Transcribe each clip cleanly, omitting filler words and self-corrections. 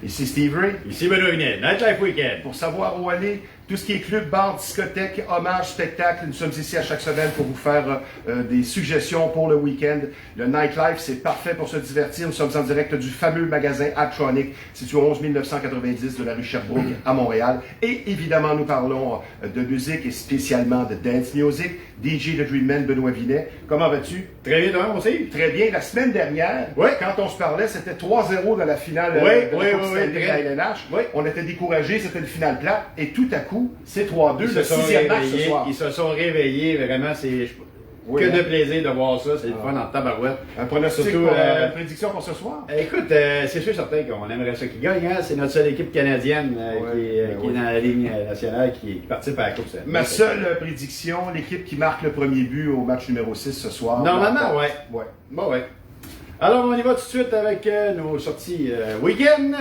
Ici Steve Ray. Ici Benoît Vinet, Nightlife Weekend. Pour savoir où aller, tout ce qui est club, bar, discothèque, hommage, spectacle, nous sommes ici à chaque semaine pour vous faire des suggestions pour le week-end. Le Nightlife, c'est parfait pour se divertir. Nous sommes en direct du fameux magasin Adtronic, situé au 11 990 de la rue Sherbrooke à Montréal. Et évidemment, nous parlons de musique et spécialement de dance music. DJ The Dream Man, Benoît Vinet. Comment vas-tu? Très bien, toi, aussi. Très bien. La semaine dernière, quand on se parlait, c'était 3-0 dans la finale de la Coupe Stanley de la LNH. On était découragés, c'était le final plat. Et tout à coup, c'est 3-2, le sixième match ce soir. Ils se sont réveillés, vraiment, c'est de plaisir de voir ça, c'est le fun en tabarouette. Un pronostic pour une prédiction pour ce soir? Écoute, c'est sûr certain qu'on aimerait ça qu'ils gagnent, hein? C'est notre seule équipe canadienne qui est dans la ligne nationale, qui participe à la Coupe Stanley. Ma seule prédiction, l'équipe qui marque le premier but au match numéro 6 ce soir. Normalement, ouais. Alors, on y va tout de suite avec nos sorties week-end.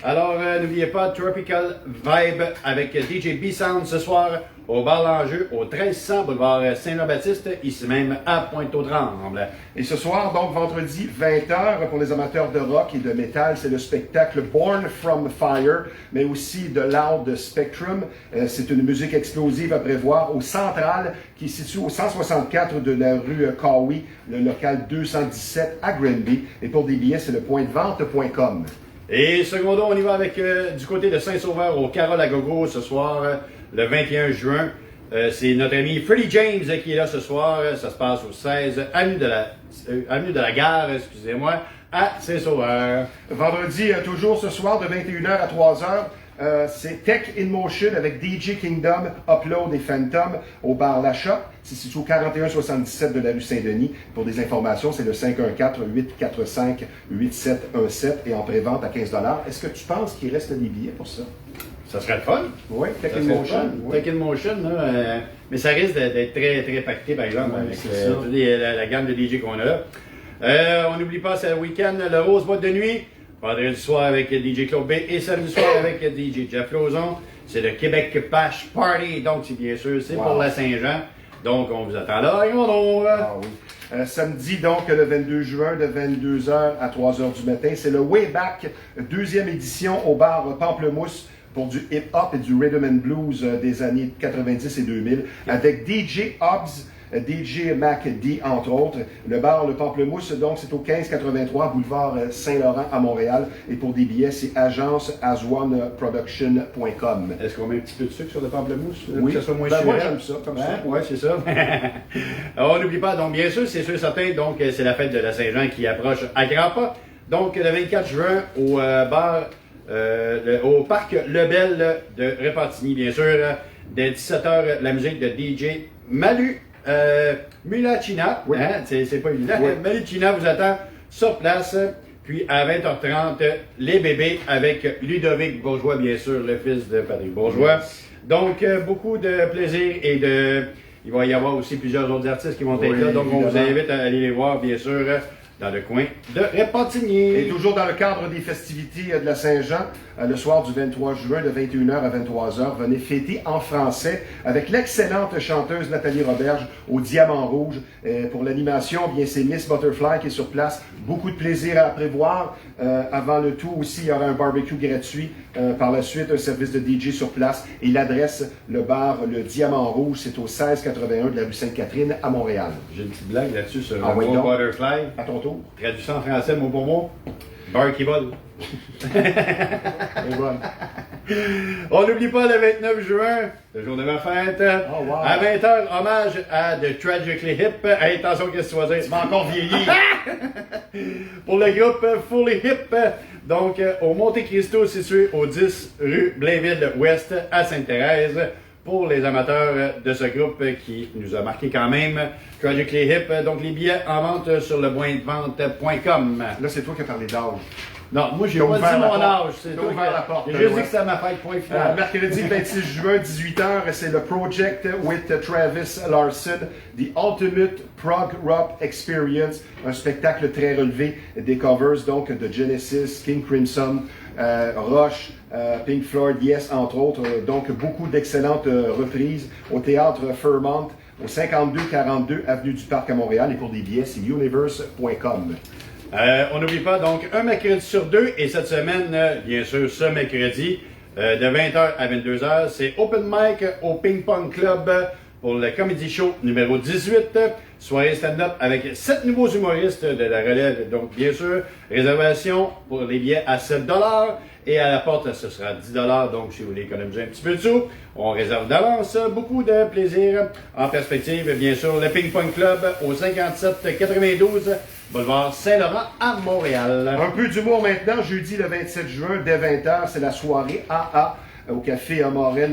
Alors, n'oubliez pas Tropical Vibe avec DJ B-Sound ce soir au bar L'Enjeu, au 1300 boulevard Saint-Jean-Baptiste, ici même à Pointe-aux-Trembles. Et ce soir, donc vendredi 20h, pour les amateurs de rock et de métal, c'est le spectacle Born from Fire, mais aussi de Loud Spectrum. C'est une musique explosive à prévoir au Central, qui est situé au 164 de la rue Cowie, le local 217 à Granby. Et pour des billets, c'est le pointdevente.com. Et secondo, on y va avec du côté de Saint-Sauveur au Carole à Gogo ce soir, le 21 juin. C'est notre ami Freddie James qui est là ce soir. Ça se passe au 16 avenue de la Gare, excusez-moi, à Saint-Sauveur. Vendredi, toujours ce soir de 21h à 3h. C'est Tech in Motion avec DJ Kingdom, Upload et Phantom au bar L'Achat. C'est situé au 4177 de la rue Saint-Denis. Pour des informations, c'est le 514-845-8717 et en prévente à 15 $. Est-ce que tu penses qu'il reste des billets pour ça? Ça serait le fun. Oui, Tech in Motion. Tech in Motion, là, mais ça risque d'être très, très pacté, par exemple, avec la gamme de DJ qu'on a là. On n'oublie pas, c'est le week-end, le Rose Boîte de nuit. Vendredi soir avec DJ Claude B et samedi soir avec DJ Jeff Lauzon. C'est le Québec Bash Party, donc c'est bien sûr, c'est pour la Saint-Jean. Donc on vous attend là. Samedi, donc, le 22 juin, de 22h à 3h du matin, c'est le Way Back, deuxième édition au bar Pamplemousse pour du hip-hop et du rhythm and blues des années 90 et 2000, avec DJ Hobbs, DJ Mac D, entre autres. Le bar Le Pamplemousse, donc, c'est au 1583 boulevard Saint-Laurent à Montréal. Et pour des billets, c'est agenceas1production.com. Est-ce qu'on met un petit peu de sucre sur le pamplemousse? Oui, que ça soit moins moi j'aime ça, comme ça. Oui, c'est ça. Alors, on n'oublie pas, donc bien sûr, c'est sûr certain, donc c'est la fête de la Saint-Jean qui approche à grands pas. Donc, le 24 juin, au bar, au parc Lebel de Repentigny, bien sûr, dès 17h, la musique de DJ Malu. Mulachina, c'est pas évident. Mulachina vous attend sur place. Puis à 20h30, les bébés avec Ludovic Bourgeois, bien sûr, le fils de Patrick Bourgeois. Donc, beaucoup de plaisir et il va y avoir aussi plusieurs autres artistes qui vont être là. Donc, on vous invite à aller les voir, bien sûr, dans le coin de Repentigny. Et toujours dans le cadre des festivités de la Saint-Jean, le soir du 23 juin, de 21h à 23h, venez fêter en français avec l'excellente chanteuse Nathalie Roberge au Diamant Rouge. Pour l'animation, bien c'est Miss Butterfly qui est sur place. Beaucoup de plaisir à prévoir. Avant le tout aussi, il y aura un barbecue gratuit. Par la suite, un service de DJ sur place. Et l'adresse, le bar Le Diamant Rouge, c'est au 1681 de la rue Sainte-Catherine à Montréal. J'ai une petite blague là-dessus sur le mot Butterfly. À ton tour. Traduction en français, mot pour mot. Bar qui vole. On n'oublie pas le 29 juin, le jour de ma fête, à 20h, hommage à The Tragically Hip. Hey, attention, qu'est-ce que tu vas dire? Tu m'as encore vieilli. Pour le groupe Fully Hip, donc au Monte Cristo, situé au 10 rue Blainville-Ouest à Sainte-Thérèse. Pour les amateurs de ce groupe qui nous a marqué quand même, Tragically Hip. Donc les billets en vente sur le pointdevente.com. Là, c'est toi qui as parlé d'âge. Non, moi, j'ai pas dit mon âge. C'est ouvert la porte. J'ai juste dit que ça m'a fait point final. Mercredi 26 juin, 18h, c'est le Project with Travis Larson, The Ultimate Prog Rock Experience, un spectacle très relevé, des covers donc de Genesis, King Crimson, Rush, Pink Floyd, Yes, entre autres. Donc, beaucoup d'excellentes reprises au Théâtre Fairmont, au 5242 Avenue du Parc à Montréal. Et pour des billets, c'est universe.com. On n'oublie pas, donc, un mercredi sur deux, et cette semaine, bien sûr, ce mercredi, de 20h à 22h, c'est Open Mic au Ping Pong Club pour le Comedy Show numéro 18. Soirée stand-up avec 7 nouveaux humoristes de la relève. Donc, bien sûr, réservation pour les billets à 7 $. Et à la porte, ce sera 10 $. Donc, si vous voulez économiser un petit peu de sous, on réserve d'avance. Beaucoup de plaisir. En perspective, bien sûr, le Ping Pong Club au 5792 Boulevard Saint-Laurent à Montréal. Un peu d'humour maintenant. Jeudi le 27 juin, dès 20h, c'est la soirée AA au café Morin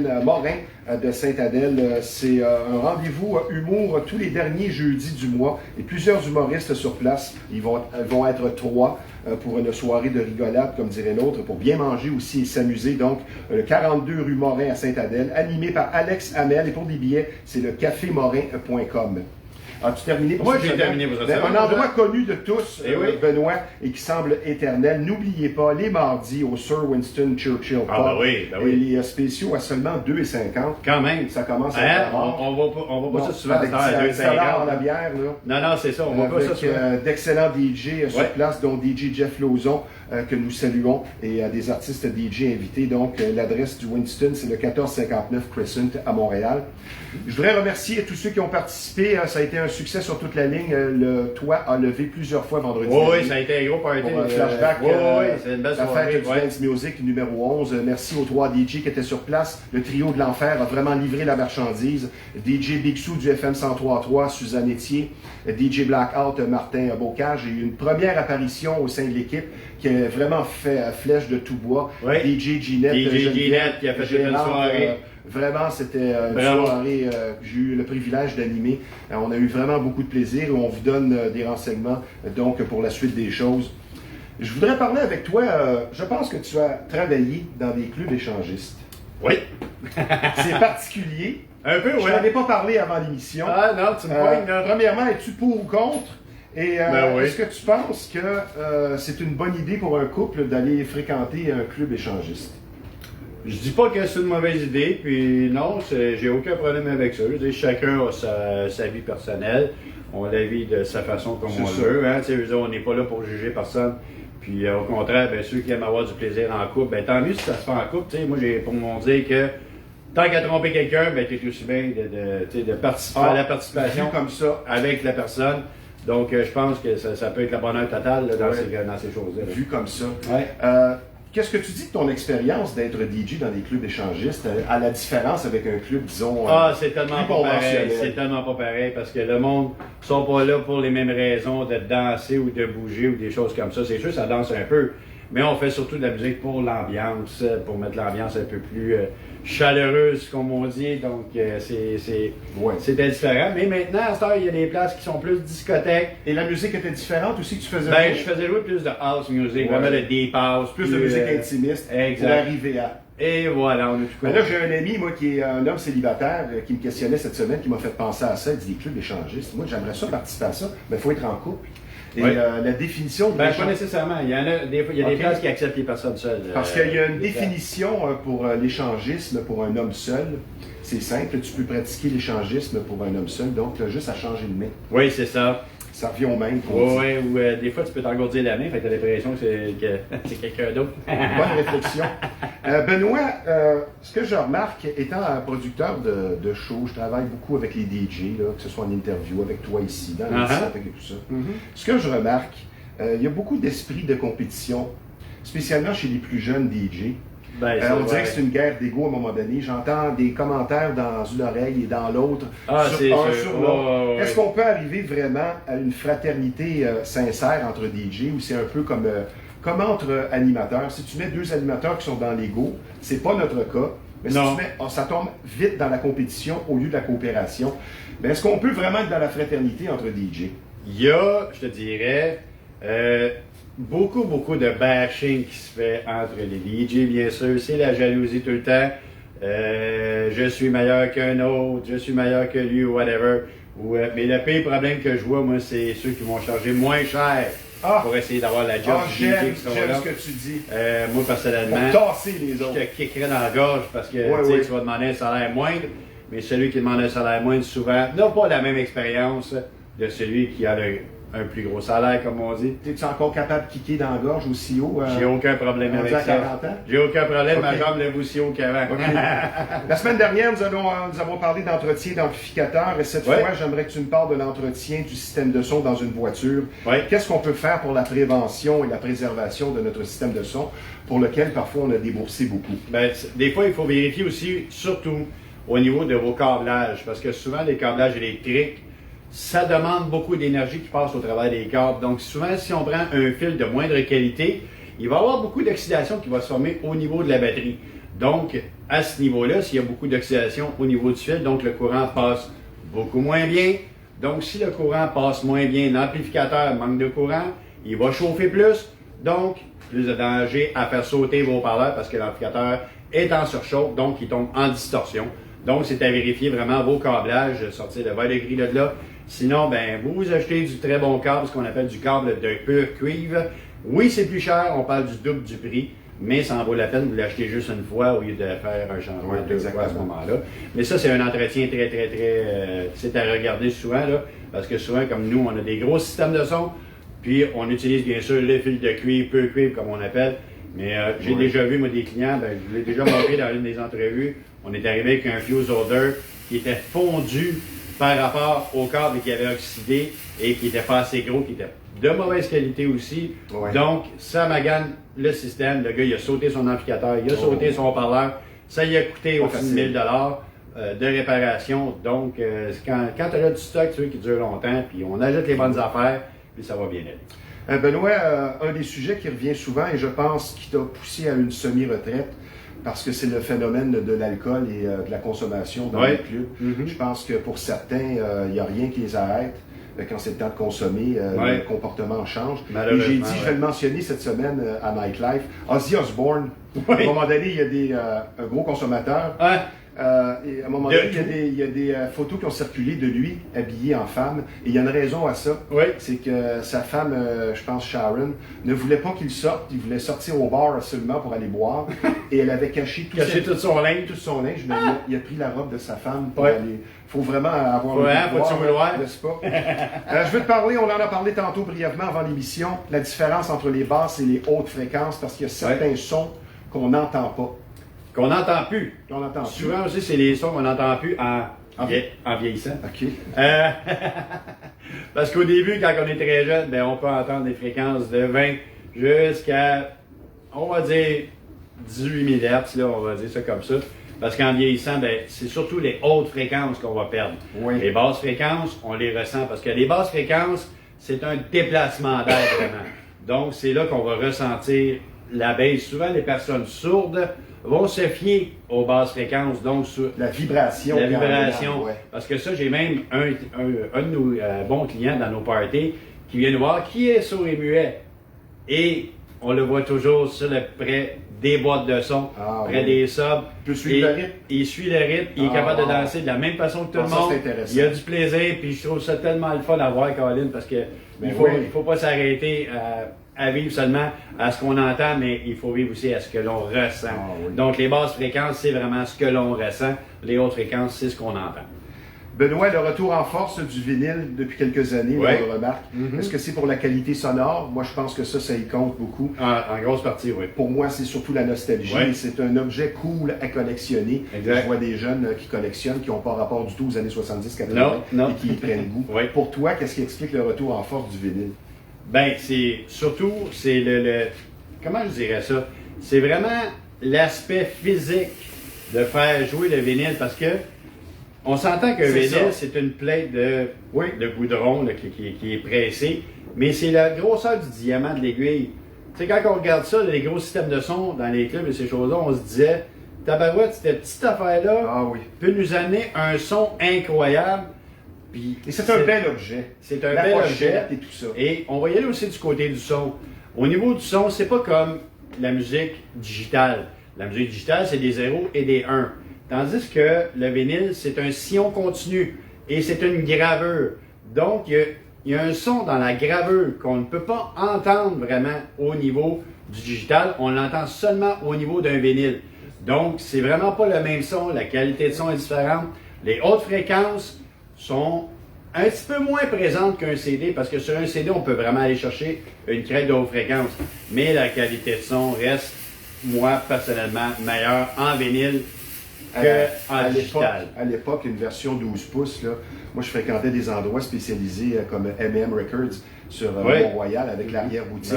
de Sainte-Adèle. C'est un rendez-vous humour tous les derniers jeudis du mois et plusieurs humoristes sur place. Ils vont être 3 pour une soirée de rigolade, comme dirait l'autre, pour bien manger aussi et s'amuser. Donc, le 42 rue Morin à Sainte-Adèle, animé par Alex Hamel. Et pour des billets, c'est le cafémorin.com. As-tu terminé pour Moi, cette j'ai semaine? terminé pour cette Un semaine. endroit connu de tous, oui. Benoît, et qui semble éternel. N'oubliez pas, les mardis au Sir Winston Churchill Pub. Ah, ben oui. Et les spéciaux à seulement 2,50. Quand même. Ça commence à Hein? être rare. On va pas ça souvent avec à 10 $ 2,50. la bière, là. Non, c'est ça, on va pas ça Avec souvent. d'excellents DJ sur Ouais. place, dont DJ Jeff Lauzon, que nous saluons, et des artistes DJ invités. Donc, l'adresse du Winston, c'est le 1459 Crescent à Montréal. Je voudrais remercier tous ceux qui ont participé. Ça a été un succès sur toute la ligne. Le toit a levé plusieurs fois vendredi. Oui, ça a été un gros party. Pour un flashback, Oui, c'est une belle la soirée. fête du Ouais. Dance Music numéro 11. Merci aux 3 DJ qui étaient sur place. Le trio de l'enfer a vraiment livré la marchandise. DJ Big Sou du FM 103.3, Suzanne Etier. DJ Blackout, Martin Bocage. Et une première apparition au sein de l'équipe qui a vraiment fait flèche de tout bois. Ouais. DJ Ginette. DJ Ginette qui a fait une belle soirée. Vraiment, c'était une Bravo. soirée que j'ai eu le privilège d'animer. On a eu vraiment beaucoup de plaisir et on vous donne des renseignements donc pour la suite des choses. Je voudrais parler avec toi. Je pense que tu as travaillé dans des clubs échangistes. Oui. C'est particulier. Un peu, Je oui. n'en ai pas parlé avant l'émission. Ah non, tu me pognes, là. Premièrement, es-tu pour ou contre? Et Ben oui. est-ce que tu penses que c'est une bonne idée pour un couple d'aller fréquenter un club échangiste? Je dis pas que c'est une mauvaise idée, puis non, j'ai aucun problème avec ça. Je veux dire, chacun a sa vie personnelle, on la vit de sa façon comme C'est on ça. le veut. Hein? Tu sais, je veux dire, on n'est pas là pour juger personne. Puis au contraire, ben, ceux qui aiment avoir du plaisir en couple, ben, tant mieux si ça se fait en couple. Tu sais, moi, j'ai pour mon dire que tant qu'à tromper quelqu'un, ben, tu es aussi bien de participer à la participation Vu comme ça. avec la personne. Donc, je pense que ça peut être la bonheur totale là, dans, Ouais. dans ces choses-là. là. Vu comme ça. Ouais. Qu'est-ce que tu dis de ton expérience d'être DJ dans des clubs échangistes, à la différence avec un club, disons, Ah, c'est tellement plus pas pareil. conventionnel? C'est tellement pas pareil parce que le monde ne sont pas là pour les mêmes raisons de danser ou de bouger ou des choses comme ça. C'est sûr, ça danse un peu. Mais on fait surtout de la musique pour l'ambiance, pour mettre l'ambiance un peu plus chaleureuse, comme on dit. Donc, Ouais. c'était différent. Mais maintenant, à cette heure, il y a des places qui sont plus discothèques. Et la musique était différente aussi que tu faisais? Ben, je faisais jouer plus de house music, Ouais. vraiment de deep house. plus de musique intimiste exact. pour arriver à... Et voilà, on est tout Ben là, j'ai un ami, moi, qui est un homme célibataire, qui me questionnait cette semaine, qui m'a fait penser à ça. Il dit, des clubs échangistes. Moi, j'aimerais ça participer à ça, mais il faut être en couple. Et Ouais. la définition de Ben, pas l'échange- nécessairement. Il y en a des fois, il y a Ok. des places qui acceptent les personnes seules. Parce qu'il y a une exact. définition pour l'échangisme pour un homme seul. C'est simple, tu peux pratiquer l'échangisme pour un homme seul, donc tu as juste à changer de main. Oui, c'est ça. Ça revient au même. qu'on Oui, dit. ouais, ou des fois, tu peux t'engourdir la main, fait que tu as l'impression que c'est quelqu'un d'autre. Bonne réflexion. Benoît, ce que je remarque, étant un producteur de show, je travaille beaucoup avec les DJ, là, que ce soit en interview, avec toi ici, dans les discothèques et tout ça. Ce que je remarque, il y a beaucoup d'esprit de compétition, spécialement chez les plus jeunes DJ. Ben, On dirait que c'est une guerre d'ego à un moment donné. J'entends des commentaires dans une oreille et dans l'autre, Ah, c'est un sûr. sur l'autre. Ouais, ouais, ouais. Est-ce qu'on peut arriver vraiment à une fraternité sincère entre DJ ou c'est un peu comme entre animateurs? Si tu mets 2 animateurs qui sont dans l'ego, c'est pas notre cas. Mais si Non. tu mets, ça tombe vite dans la compétition au lieu de la coopération. Mais est-ce qu'on peut vraiment être dans la fraternité entre DJ? Il y a, je te dirais, beaucoup de bashing qui se fait entre les DJ, bien sûr. C'est la jalousie tout le temps. Je suis meilleur qu'un autre, je suis meilleur que lui, ou whatever. Mais le pire problème que je vois, moi, c'est ceux qui vont charger moins cher pour essayer d'avoir la job du DJ j'aime qui sont là. ce que tu dis. Moi, personnellement, Pour tasser les je autres. te kickerais dans la gorge parce que Ouais, tu sais, ouais. tu vas demander un salaire moindre, mais celui qui demande un salaire moindre, souvent, n'a pas la même expérience de celui qui a un plus gros salaire, comme on dit. Es-tu encore capable de kicker dans la gorge aussi haut? J'ai aucun problème avec à ça. 40 ans? J'ai aucun problème, Okay. ma jambe lève aussi haut qu'avant. Okay. La semaine dernière, nous avons parlé d'entretien d'amplificateur et cette fois, j'aimerais que tu me parles de l'entretien du système de son dans une voiture. Oui. Qu'est-ce qu'on peut faire pour la prévention et la préservation de notre système de son pour lequel parfois on a déboursé beaucoup? Ben, des fois, il faut vérifier aussi, surtout au niveau de vos câblages, parce que souvent les câblages électriques, ça demande beaucoup d'énergie qui passe au travers des câbles. Donc souvent, si on prend un fil de moindre qualité, il va y avoir beaucoup d'oxydation qui va se former au niveau de la batterie. Donc, à ce niveau-là, s'il y a beaucoup d'oxydation au niveau du fil, donc le courant passe beaucoup moins bien. Donc, si le courant passe moins bien, l'amplificateur manque de courant, il va chauffer plus. Donc, plus de danger à faire sauter vos haut-parleurs parce que l'amplificateur est en surchauffe, donc il tombe en distorsion. Donc, c'est à vérifier vraiment vos câblages, sortir le verre de gris de là. Sinon, ben, vous achetez du très bon câble, ce qu'on appelle du câble de pur cuivre. Oui, c'est plus cher, on parle du double du prix, mais ça en vaut la peine de l'acheter juste une fois au lieu de faire un changement deux fois à ce moment-là. Mais ça, c'est un entretien très, c'est à regarder souvent, là, parce que souvent, comme nous, on a des gros systèmes de son, puis on utilise bien sûr les fils de cuivre, peu cuivre, comme on appelle. Mais j'ai déjà vu, moi, des clients, ben, je l'ai déjà montré dans une des entrevues, on est arrivé avec un fuse holder qui était fondu par rapport au câble qui avait oxydé et qui n'était pas assez gros, qui était de mauvaise qualité aussi. Ouais. Donc, ça magane le système. Le gars, il a sauté son amplificateur, il a sauté son haut-parleur. Ça lui a coûté au-dessus de 1000 $ de réparation. Donc, quand tu as du stock, tu veux, qui dure longtemps, puis on ajoute les bonnes affaires, puis ça va bien aller. Benoît, un des sujets qui revient souvent, et je pense qui t'a poussé à une semi-retraite, parce que c'est le phénomène de l'alcool et de la consommation dans les clubs. Je pense que pour certains, il n'y a rien qui les arrête. Quand c'est le temps de consommer, le comportement change. Et j'ai dit, je vais le mentionner cette semaine à Nightlife, Ozzy Osbourne, à un moment donné, il y a un gros consommateur. Et à un moment donné, il y a des photos qui ont circulé de lui habillé en femme. Et il y a une raison à ça. C'est que sa femme, je pense Sharon, ne voulait pas qu'il sorte. Il voulait sortir au bar seulement pour aller boire. Et elle avait caché tout son linge. Mais il a pris la robe de sa femme pour aller. Il faut vraiment avoir le pouvoir, n'est-ce pas? Je veux te parler, on en a parlé tantôt brièvement avant l'émission, la différence entre les basses et les hautes fréquences, parce qu'il y a certains sons qu'on n'entend pas. Qu'on n'entend plus. Souvent aussi, c'est les sons qu'on n'entend plus en vieillissant. OK. Parce qu'au début, quand on est très jeune, ben, on peut entendre des fréquences de 20 jusqu'à, on va dire, 18 000 Hz, là, on va dire ça comme ça. Parce qu'en vieillissant, ben, c'est surtout les hautes fréquences qu'on va perdre. Les basses fréquences, on les ressent. Parce que les basses fréquences, c'est un déplacement d'air vraiment. Donc, c'est là qu'on va ressentir la baisse. Souvent, les personnes sourdes vont se fier aux basses fréquences, donc sur la vibration. Parce que ça, j'ai même un de nos bons clients dans nos parties qui vient nous voir, qui est sourd et muet. Et on le voit toujours sur le près des boîtes de son, près des subs. Il suit le rythme. Il suit le rythme, il est capable de danser de la même façon que tout le monde. Il a du plaisir, puis je trouve ça tellement le fun à voir, Colin, parce que il faut pas s'arrêter à vivre seulement à ce qu'on entend, mais il faut vivre aussi à ce que l'on ressent. Donc, les basses fréquences, c'est vraiment ce que l'on ressent. Les hautes fréquences, c'est ce qu'on entend. Benoît, le retour en force du vinyle depuis quelques années, on le remarque. Est-ce que c'est pour la qualité sonore? Moi, je pense que ça y compte beaucoup. En grosse partie, oui. Pour moi, c'est surtout la nostalgie. C'est un objet cool à collectionner. Je vois des jeunes qui collectionnent, qui n'ont pas rapport du tout aux années 70-80 et qui y prennent goût. Pour toi, qu'est-ce qui explique le retour en force du vinyle? Ben, c'est surtout, c'est le... Comment je dirais ça? C'est vraiment l'aspect physique de faire jouer le vinyle, parce que on s'entend qu'un vinyle, c'est une plaque de goudron là, qui est pressée, mais c'est la grosseur du diamant de l'aiguille. Tu sais, quand on regarde ça, les gros systèmes de son dans les clubs et ces choses-là, on se disait, tabarouette, cette petite affaire-là peut nous amener un son incroyable. Et c'est un bel objet. C'est un bel objet. Et tout ça. Et on va y aller aussi du côté du son. Au niveau du son, c'est pas comme la musique digitale. La musique digitale, c'est des 0 et des 1. Tandis que le vinyle, c'est un sillon continu et c'est une gravure. Donc, il y a un son dans la gravure qu'on ne peut pas entendre vraiment au niveau du digital. On l'entend seulement au niveau d'un vinyle. Donc, c'est vraiment pas le même son. La qualité de son est différente. Les hautes fréquences sont un petit peu moins présente qu'un CD, parce que sur un CD, on peut vraiment aller chercher une crête de haute fréquence. Mais la qualité de son reste, moi, personnellement, meilleure en vinyle qu'en digital. À l'époque, une version 12 pouces, là, moi, je fréquentais des endroits spécialisés comme MM Records sur Mont-Royal avec l'arrière-boutique.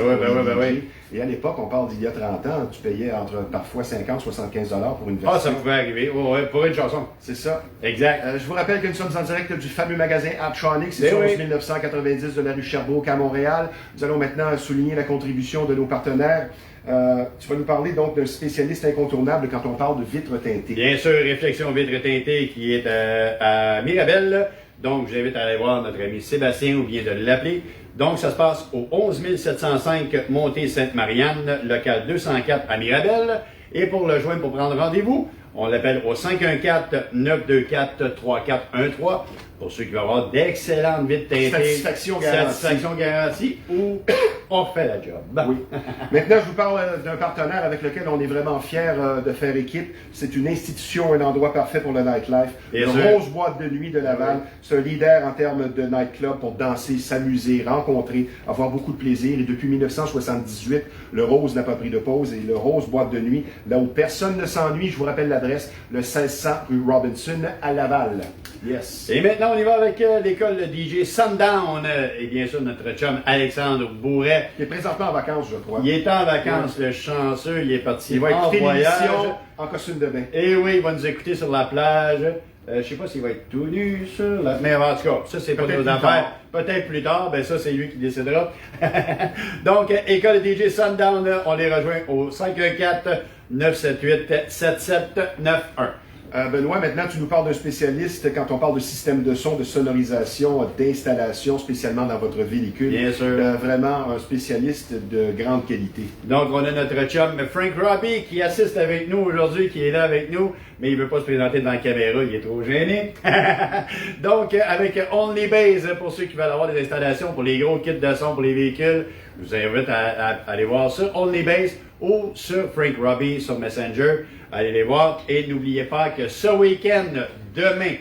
Et à l'époque, on parle d'il y a 30 ans, tu payais entre parfois 50 75 $ pour une version. Ah, ça pouvait arriver, pour une chanson. C'est ça. Exact. Je vous rappelle que nous sommes en direct du fameux magasin Apptronics, c'est sur 1990 de la rue Sherbrooke à Montréal. Nous allons maintenant souligner la contribution de nos partenaires. Tu vas nous parler donc d'un spécialiste incontournable quand on parle de vitres teintées. Bien sûr, Réflexion Vitres Teintées qui est à Mirabel. Donc, je vous invite à aller voir notre ami Sébastien ou bien de l'appeler. Donc, ça se passe au 11 705 Montée Sainte-Marianne, local 204 à Mirabel. Et pour le joindre, pour prendre rendez-vous, on l'appelle au 514-924-3413 pour ceux qui vont avoir d'excellentes vitres teintées. Satisfaction garantie. Satisfaction garantie ou on fait la job. Oui. Maintenant, je vous parle d'un partenaire avec lequel on est vraiment fiers de faire équipe. C'est une institution, un endroit parfait pour le nightlife. Le Rose Boîte de Nuit de Laval. C'est un leader en termes de nightclub pour danser, s'amuser, rencontrer, avoir beaucoup de plaisir. Et depuis 1978, le Rose n'a pas pris de pause. Et le Rose Boîte de Nuit, là où personne ne s'ennuie, je vous rappelle l'adresse, le 1600 rue Robinson à Laval. Yes. Et maintenant, on y va avec l'école de DJ Sundown. Et bien sûr, notre chum Alexandre Bourret. Il est présentement en vacances, je crois. Il est en vacances, le chanceux. Il est parti il va en écouter voyage. En costume de bain. Et oui, il va nous écouter sur la plage. Je sais pas s'il va être tout nu sur la... Mais en tout cas, ça, c'est pas nos affaires. Peut-être plus tard. Ben ça, c'est lui qui décidera. Donc, école de DJ Sundown, on les rejoint au 514-978-7791. Benoît, maintenant tu nous parles d'un spécialiste quand on parle de système de son, de sonorisation, d'installation, spécialement dans votre véhicule. Bien sûr. Vraiment un spécialiste de grande qualité. Donc on a notre chum Frank Robbie qui assiste avec nous aujourd'hui, qui est là avec nous, mais il ne veut pas se présenter devant la caméra, il est trop gêné. Donc avec Only Base, pour ceux qui veulent avoir des installations pour les gros kits de son pour les véhicules, je vous invite à aller voir sur Only Base ou sur Frank Robbie sur Messenger. Allez les voir et n'oubliez pas que ce week-end, demain,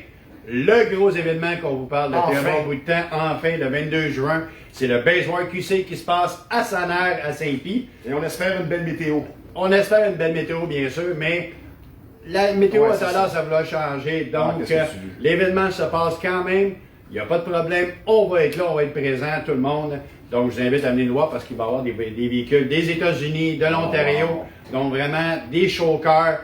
le gros événement qu'on vous parle depuis un bon bout de temps, enfin le 22 juin, c'est le Baseware QC qui se passe à Saner, à Saint-Pie. Et on espère une belle météo. On espère une belle météo, bien sûr, mais la météo à l'heure, ça va changer. Donc, l'événement se passe quand même. Il n'y a pas de problème. On va être là, on va être présent, tout le monde. Donc, je vous invite à venir nous voir parce qu'il va y avoir des véhicules des États-Unis, de l'Ontario. Donc, vraiment, des chauffeurs.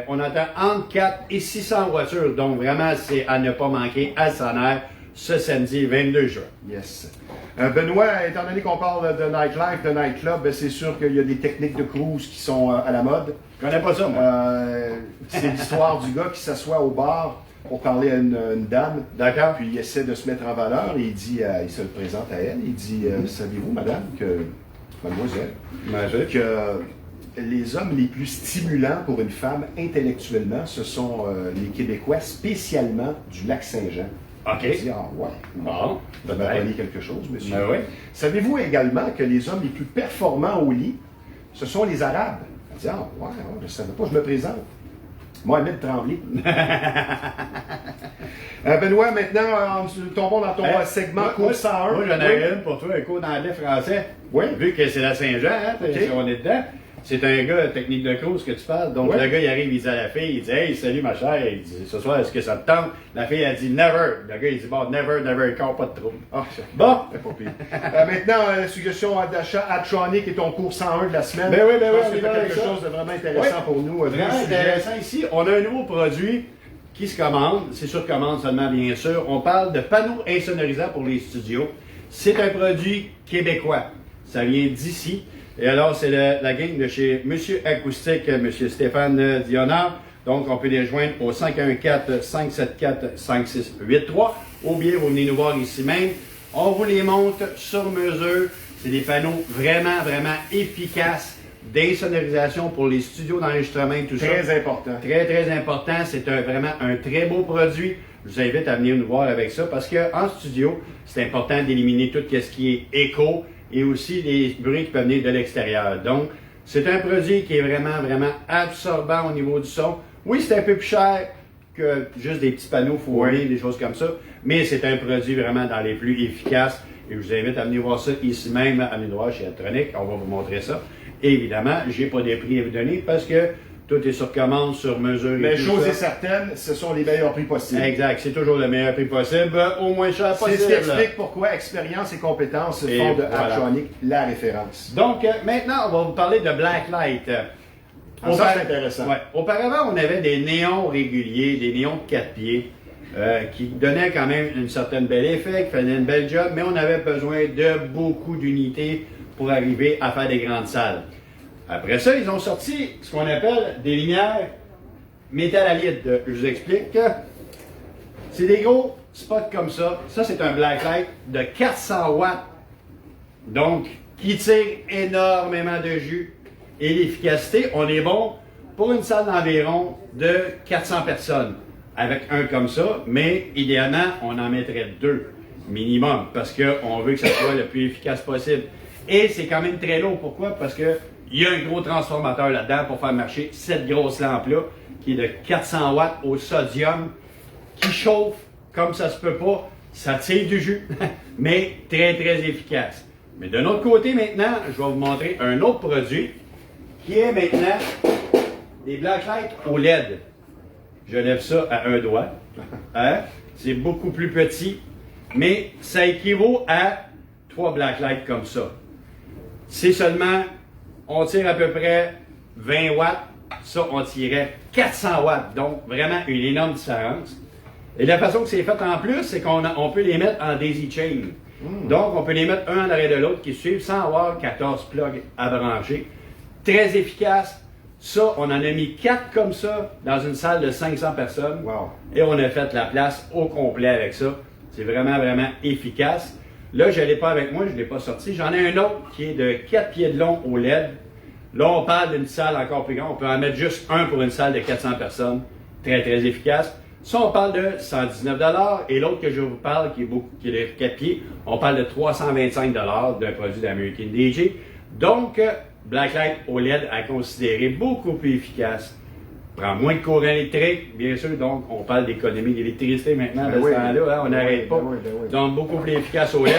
On attend entre 4 et 600 voitures. Donc, vraiment, c'est à ne pas manquer à Saner ce samedi 22 juin. Yes. Benoît, étant donné qu'on parle de nightlife, de nightclub, ben c'est sûr qu'il y a des techniques de cruise qui sont à la mode. Je connais pas ça, moi. C'est l'histoire du gars qui s'assoit au bar pour parler à une dame. D'accord. Puis il essaie de se mettre en valeur et il dit, il se le présente à elle. Il dit, savez-vous, madame, mademoiselle, que les hommes les plus stimulants pour une femme intellectuellement, ce sont les Québécois, spécialement du Lac-Saint-Jean. OK. Il dit, ah ouais. Bon. Vous m'apprenez quelque chose, monsieur. Ben oui. Savez-vous également que les hommes les plus performants au lit, ce sont les Arabes? Il dit, ah ouais, je ne savais pas, je me présente. Mohamed Tremblay. Benoît, maintenant, tombons dans ton segment cours 101. Moi, j'en ai une pour toi, un cours d'anglais-français. Oui. Vu que c'est la Saint-Jean, hein, on est dedans. C'est un gars, technique de cruise que tu parles. Donc, le gars, il arrive, il dit à la fille, il dit, hey, salut ma chère. Il dit, ce soir, est-ce que ça te tente? La fille, elle dit, never. Le gars, il dit, bon, never, encore pas de trouble. Oh, bon. C'est pas pire. Maintenant, suggestion d'achat Attronic et ton cours 101 de la semaine. Ben oui, je pense que c'est quelque chose de vraiment intéressant pour nous. Vraiment intéressant ici. On a un nouveau produit qui se commande. C'est sur commande seulement, bien sûr. On parle de panneaux insonorisants pour les studios. C'est un produit québécois. Ça vient d'ici. Et alors, c'est la gang de chez Monsieur Acoustique, Monsieur Stéphane Dionard. Donc, on peut les joindre au 514-574-5683. Ou bien, vous venez nous voir ici même. On vous les monte sur mesure. C'est des panneaux vraiment, vraiment efficaces d'insonorisation pour les studios d'enregistrement et tout ça. Très important. Très, très important. C'est vraiment un très beau produit. Je vous invite à venir nous voir avec ça parce qu'en studio, c'est important d'éliminer tout ce qui est écho et aussi les bruits qui peuvent venir de l'extérieur. Donc, c'est un produit qui est vraiment, vraiment absorbant au niveau du son. Oui, c'est un peu plus cher que juste des petits panneaux fourrés, des choses comme ça. Mais c'est un produit vraiment dans les plus efficaces. Et je vous invite à venir voir ça ici même à Médroit chez Altronic. On va vous montrer ça. Et évidemment, j'ai pas des prix à vous donner parce que tout est sur commande, sur mesure. Mais chose est certaine, ce sont les meilleurs prix possibles. Exact, c'est toujours le meilleur prix possible, au moins cher possible. C'est ce qui explique pourquoi expérience et compétences font de Altronic la référence. Donc, maintenant, on va vous parler de Blacklight. Ça, c'est intéressant. Ouais. Auparavant, on avait des néons réguliers, des néons de 4 pieds, qui donnaient quand même une certaine belle effet, qui faisaient une belle job, mais on avait besoin de beaucoup d'unités pour arriver à faire des grandes salles. Après ça, ils ont sorti ce qu'on appelle des lumières métal halide. Je vous explique. C'est des gros spots comme ça. Ça, c'est un Blacklight de 400 watts. Donc, qui tire énormément de jus. Et l'efficacité, on est bon pour une salle d'environ de 400 personnes. Avec un comme ça, mais idéalement, on en mettrait 2 minimum. Parce qu'on veut que ça soit le plus efficace possible. Et c'est quand même très lourd. Pourquoi? Parce que il y a un gros transformateur là-dedans pour faire marcher cette grosse lampe-là, qui est de 400 watts au sodium, qui chauffe comme ça se peut pas. Ça tire du jus, mais très, très efficace. Mais d'un autre côté, maintenant, je vais vous montrer un autre produit, qui est maintenant des Blacklight au LED. Je lève ça à un doigt. Hein? C'est beaucoup plus petit, mais ça équivaut à 3 Blacklight comme ça. C'est seulement, on tire à peu près 20 watts. Ça, on tirait 400 watts. Donc, vraiment une énorme différence. Et la façon que c'est fait en plus, c'est qu'on peut les mettre en daisy chain. Donc, on peut les mettre un en l'arrêt de l'autre qui suivent sans avoir 14 plugs à brancher. Très efficace. Ça, on en a mis 4 comme ça dans une salle de 500 personnes. Wow. Et on a fait la place au complet avec ça. C'est vraiment, vraiment efficace. Là, je ne l'ai pas avec moi, je ne l'ai pas sorti. J'en ai un autre qui est de 4 pieds de long au LED. Là, on parle d'une salle encore plus grande. On peut en mettre juste un pour une salle de 400 personnes. Très, très efficace. Ça, on parle de 119 $. Et l'autre que je vous parle, qui est de 4 pieds, on parle de 325 $ d'un produit d'American DJ. Donc, Blacklight OLED à considérer beaucoup plus efficace. Prend moins de courant électrique, bien sûr, donc on parle d'économie d'électricité maintenant, de ce temps-là, hein, on n'arrête pas. Donc, beaucoup plus efficace OLED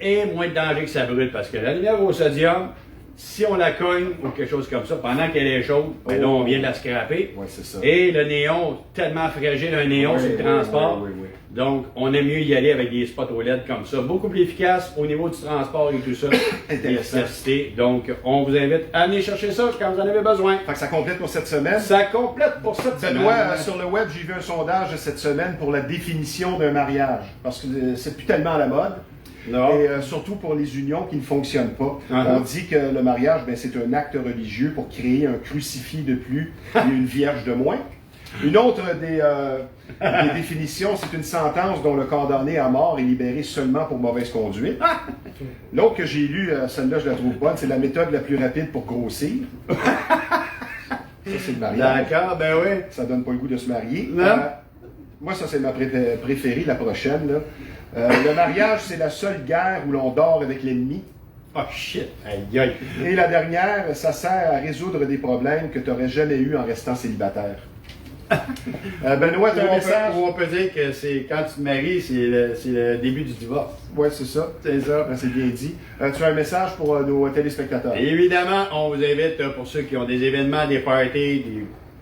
et moins de danger que ça brûle, parce que la lumière au sodium, si on la cogne ou quelque chose comme ça, pendant qu'elle est chaude, ben là, on vient de la scraper. Ouais, c'est ça. Et le néon, tellement fragile, un néon sur le transport. Donc, on aime mieux y aller avec des spots OLED comme ça. Beaucoup plus efficace au niveau du transport et tout ça. Intéressant. Donc, on vous invite à aller chercher ça quand vous en avez besoin. Fait que ça complète pour cette semaine. Ça complète pour cette semaine. Benoît, sur le web, j'ai vu un sondage cette semaine pour la définition d'un mariage. Parce que c'est plus tellement à la mode. Non. Et surtout pour les unions qui ne fonctionnent pas. On dit que le mariage, ben, c'est un acte religieux pour créer un crucifix de plus et une vierge de moins. Une autre des définitions, c'est une sentence dont le condamné à mort est libéré seulement pour mauvaise conduite. L'autre que j'ai lu, celle-là je la trouve bonne, c'est la méthode la plus rapide pour grossir. Ça, c'est le mariage. D'accord, ben oui. Ça donne pas le goût de se marier. Non. Moi, ça, c'est ma préférée, la prochaine. Là. Le mariage, c'est la seule guerre où l'on dort avec l'ennemi. Oh shit, aïe aïe. Et la dernière, ça sert à résoudre des problèmes que tu n'aurais jamais eu en restant célibataire. Benoît, tu as un message? Ou on peut dire que c'est quand tu te maries, c'est le début du divorce. Oui, c'est ça. C'est ça. C'est bien dit. Tu as un message pour nos téléspectateurs? Évidemment, on vous invite, pour ceux qui ont des événements, des parties,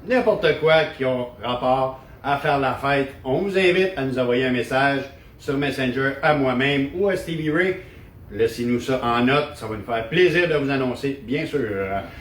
n'importe quoi qui ont rapport à faire la fête, on vous invite à nous envoyer un message sur Messenger à moi-même ou à Stevie Ray. Laissez-nous ça en note, ça va nous faire plaisir de vous annoncer, bien sûr.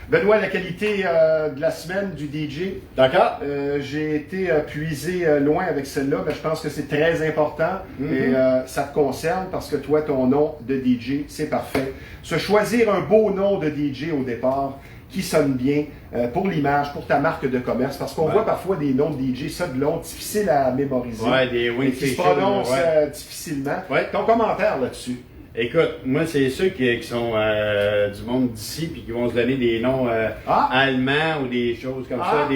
Benoît, la qualité de la semaine du DJ. D'accord? J'ai été puisé loin avec celle-là, mais je pense que c'est très important et ça te concerne parce que toi, ton nom de DJ, c'est parfait. Se choisir un beau nom de DJ au départ qui sonne bien pour l'image, pour ta marque de commerce, parce qu'on voit parfois des noms de DJ, ça de long, difficile à mémoriser, et qui se prononcent difficilement. Ton commentaire là-dessus? Écoute, moi, c'est ceux qui sont du monde d'ici puis qui vont se donner des noms allemands ou des choses comme ça.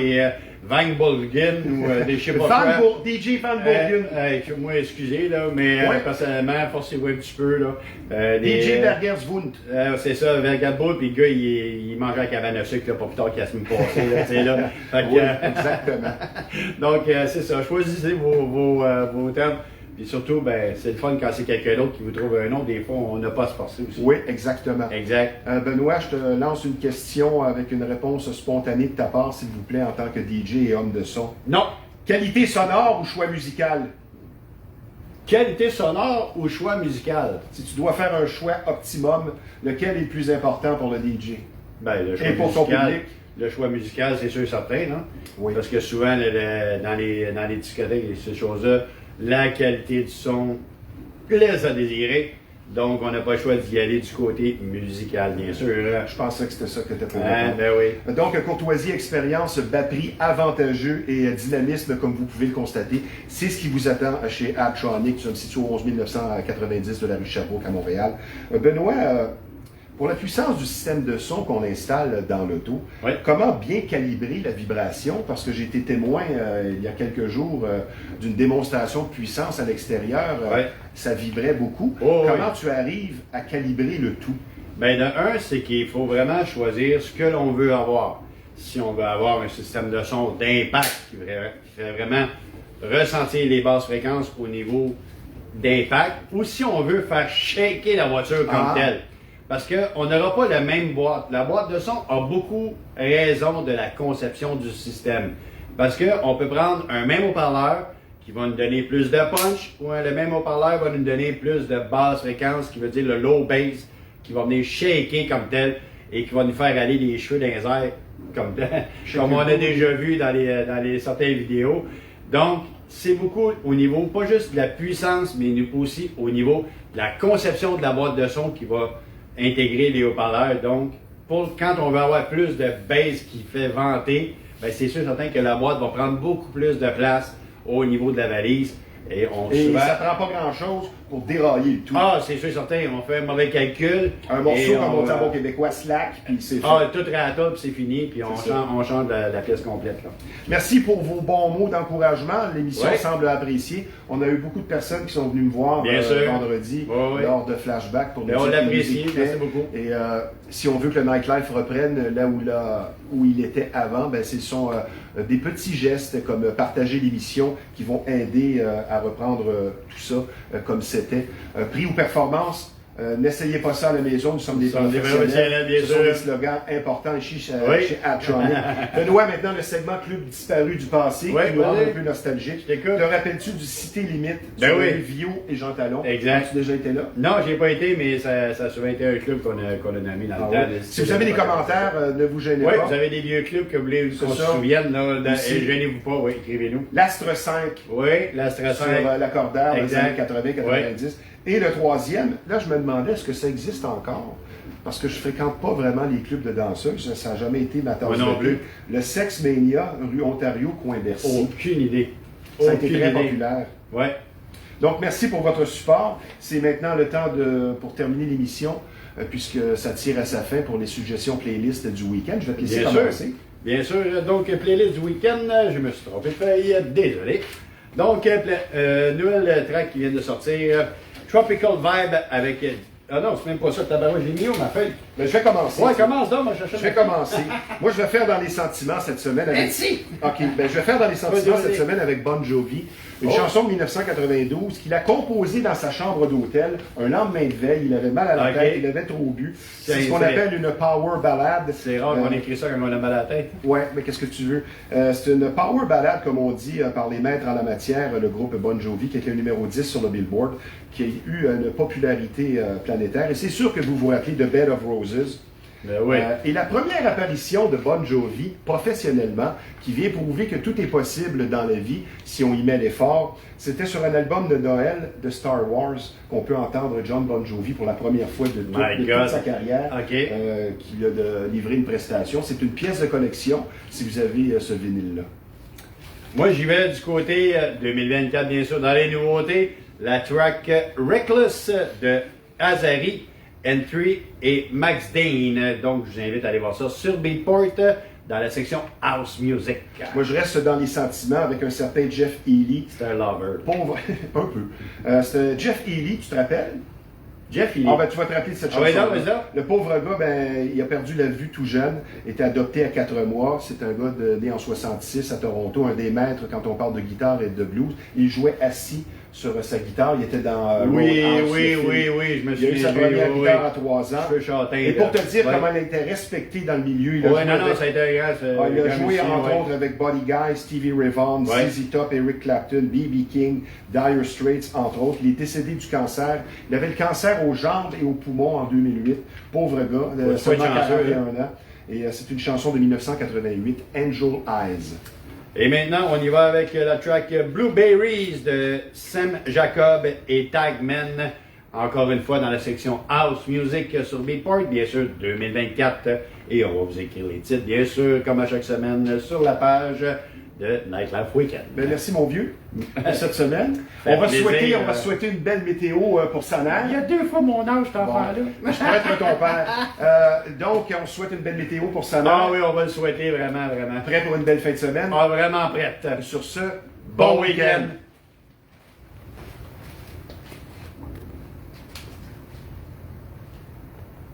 Van Bolgen ou des je sais pas quoi. DJ Van Bolgen. Moi, excusez, là, mais personnellement, forcez-vous un petit peu. Là, DJ Bergerswund. C'est ça, Vergatbull, puis le gars, il mangeait la cabane à sucre là, pas plus tard qu'à la semaine passée. Là, là. Oui, exactement. Donc, c'est ça, choisissez vos termes. Puis surtout, ben, c'est le fun quand c'est quelqu'un d'autre qui vous trouve un nom. Des fois, on n'a pas à se forcer aussi. Oui, exactement. Exact. Benoît, je te lance une question avec une réponse spontanée de ta part, s'il vous plaît, en tant que DJ et homme de son. Non. Qualité sonore ou choix musical? Qualité sonore ou choix musical? Si tu dois faire un choix optimum, lequel est le plus important pour le DJ? Ben, le choix et pour musical, ton public? Le choix musical, c'est sûr et certain, non? Oui. Parce que souvent, dans les discothèques et ces choses-là, la qualité du son laisse à désirer. Donc, on n'a pas le choix d'y aller du côté musical, bien sûr. Je pensais que c'était ça que tu étais pour ben oui. Donc, courtoisie, expérience, bas prix, avantageux et dynamisme, comme vous pouvez le constater, c'est ce qui vous attend chez Abtronic. Nous sommes situés au 11990 de la rue Sherbrooke à Montréal. Benoît, pour la puissance du système de son qu'on installe dans l'auto, comment bien calibrer la vibration? Parce que j'ai été témoin il y a quelques jours d'une démonstration de puissance à l'extérieur. Ça vibrait beaucoup. Comment tu arrives à calibrer le tout? Bien, de un, c'est qu'il faut vraiment choisir ce que l'on veut avoir. Si on veut avoir un système de son d'impact qui fait vraiment ressentir les basses fréquences au niveau d'impact, ou si on veut faire shaker la voiture comme telle. Parce qu'on n'aura pas la même boîte. La boîte de son a beaucoup raison de la conception du système. Parce qu'on peut prendre un même haut-parleur qui va nous donner plus de punch, ou le même haut-parleur va nous donner plus de basse fréquence, qui veut dire le low bass, qui va venir shaker comme tel, et qui va nous faire aller les cheveux dans les airs, comme on a déjà vu dans les certaines vidéos. Donc, c'est beaucoup au niveau, pas juste de la puissance, mais aussi au niveau de la conception de la boîte de son qui va intégrer les haut-parleurs. Donc, quand on veut avoir plus de bass qui fait vanter, ben c'est sûr certain que la boîte va prendre beaucoup plus de place au niveau de la valise. Et ça prend pas grand-chose pour dérailler le tout. C'est sûr certain. On fait un mauvais calcul. Un morceau, comme on dit en bon québécois, slack, puis c'est fait. Tout rata, puis c'est fini, puis on change la pièce complète. Là. Merci pour vos bons mots d'encouragement. L'émission semble appréciée. On a eu beaucoup de personnes qui sont venues me voir vendredi lors de Flashback pour nous dire on qu'ils l'apprécie, nous écoutaient. merci beaucoup. Et si on veut que le nightlife reprenne là où il était avant, ben, ce sont des petits gestes comme partager l'émission qui vont aider à reprendre tout ça comme c'était. Prix ou performance, n'essayez pas ça à la maison, nous sommes des professionnels. Bien Ce sûr. sont des slogans importants ici chez Abtronic. Benoît, maintenant le segment Club disparu du passé qui nous rend un peu nostalgique. Te rappelles-tu du Cité Limite sur Vio et Jean Talon? Exact. As-tu déjà été là? Non, j'ai pas été, mais ça a souvent été un club qu'on a nommé dans le temps. Si vous avez des commentaires, ne vous gênez pas. Oui, vous avez des vieux clubs que vous voulez qu'on se souvienne, gênez-vous pas, écrivez-nous. L'Astre 5. Oui, l'Astre 5. Sur l'accordaire des années 80-90. Et le troisième, là, je me demandais, est-ce que ça existe encore? Parce que je fréquente pas vraiment les clubs de danseuses. Ça n'a jamais été ma tasse de thé. Le Sex Mania, rue Ontario, coin Bercy. Aucune idée. Ça a été très populaire. Oui. Donc, merci pour votre support. C'est maintenant le temps pour terminer l'émission, puisque ça tire à sa fin pour les suggestions playlists du week-end. Je vais te laisser commencer. Bien sûr. Donc, playlist du week-end, je me suis trompé de feuille. Désolé. Donc, nouvelle track qui vient de sortir. Tropical Vibe avec... Ah non, c'est même pas ça, tabarouette, j'ai mis où ma feuille? Ben, je vais commencer. Ouais, commence donc, moi, je vais commencer. Moi, je vais faire dans les sentiments cette semaine avec... Merci! OK, ben, je vais faire dans les sentiments cette semaine avec Bon Jovi. Une chanson de 1992 qu'il a composée dans sa chambre d'hôtel un lendemain de veille. Il avait mal à la tête, il avait trop bu. C'est ce qu'on appelle une power ballade. C'est rare qu'on écrit ça quand on a mal à la tête. Ouais, mais qu'est-ce que tu veux? C'est une power ballade, comme on dit par les maîtres en la matière, le groupe Bon Jovi, qui était le numéro 10 sur le Billboard, qui a eu une popularité planétaire. Et c'est sûr que vous vous rappelez de Bed of Roses. Et la première apparition de Bon Jovi, professionnellement, qui vient prouver que tout est possible dans la vie si on y met l'effort, c'était sur un album de Noël de Star Wars qu'on peut entendre John Bon Jovi pour la première fois de toute sa carrière, qui a livré une prestation. C'est une pièce de collection si vous avez ce vinyle-là. Moi, j'y vais du côté 2024, bien sûr, dans les nouveautés. La track Reckless de Azari, Entry et Max Dane. Donc, je vous invite à aller voir ça sur Beatport. dans la section House Music. Moi, je reste dans les sentiments avec un certain Jeff Healey. C'est un lover. Pauvre, un peu. C'était Jeff Healey, tu te rappelles? Jeff, il est... Ah ben tu vas te rappeler de cette chanson. Le pauvre gars, ben, il a perdu la vue tout jeune, était adopté à 4 mois. C'est un gars né en 66 à Toronto, un des maîtres quand on parle de guitare et de blues. Il jouait assis sur sa guitare, il était dans oui, je me souviens. Il a eu sa première guitare à 3 ans. Châtain, et pour te dire comment il était respecté dans le milieu, il a joué ça a été grâce. Il a joué entre autres avec Buddy Guy, Stevie Ray Vaughan, ZZ Top, Eric Clapton, B.B. King, Dire Straits, entre autres. Il est décédé du cancer. Il avait le cancer aux jambes et aux poumons en 2008. Pauvre gars, seulement 41 ans. Et c'est une chanson de 1988, Angel Eyes. Et maintenant, on y va avec la track Blueberries de Sam Jacob et Tagman. Encore une fois dans la section House Music sur Beatport, bien sûr, 2024. Et on va vous écrire les titres, bien sûr, comme à chaque semaine, sur la page de Nightlife Weekend. Ben, merci mon vieux pour cette semaine. On va souhaiter une belle météo pour Sanarre. Il y a 2 fois mon âge, cet enfant-là. Je pourrais être ton père. Donc, on souhaite une belle météo pour Sanarre. Ah oui, on va le souhaiter vraiment, vraiment. Prêt pour une belle fin de semaine? Ah, vraiment prête. Sur ce, bon week-end.